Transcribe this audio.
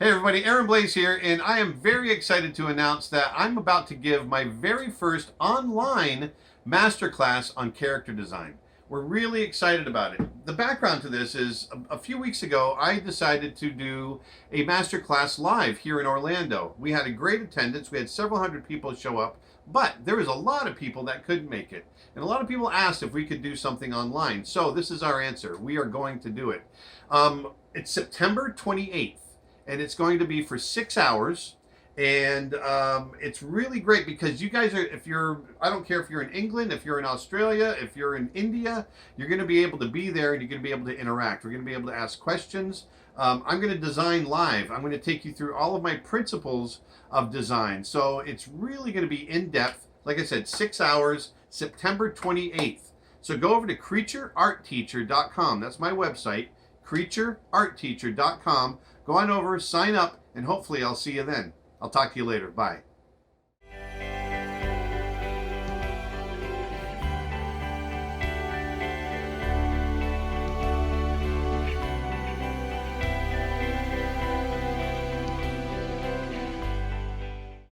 Hey everybody, Aaron Blaise here, and I am very excited to announce that I'm about to give my very first online masterclass on character design. We're really excited about it. The background to this is a few weeks ago, I decided to do a masterclass live here in Orlando. We had a great attendance. We had several hundred people show up, but there was a lot of people that couldn't make it. And a lot of people asked if we could do something online. So this is our answer. We are going to do it. It's September 28th. And it's going to be for 6 hours, and it's really great because you guys are, I don't care if you're in England, if you're in Australia, if you're in India, you're going to be able to be there and you're going to be able to interact. We're going to be able to ask questions. I'm going to design live. I'm going to take you through all of my principles of design. So it's really going to be in-depth. Like I said, 6 hours, September 28th. So go over to creatureartteacher.com. That's my website, creatureartteacher.com. Go on over, sign up, and hopefully I'll see you then. I'll talk to you later. Bye.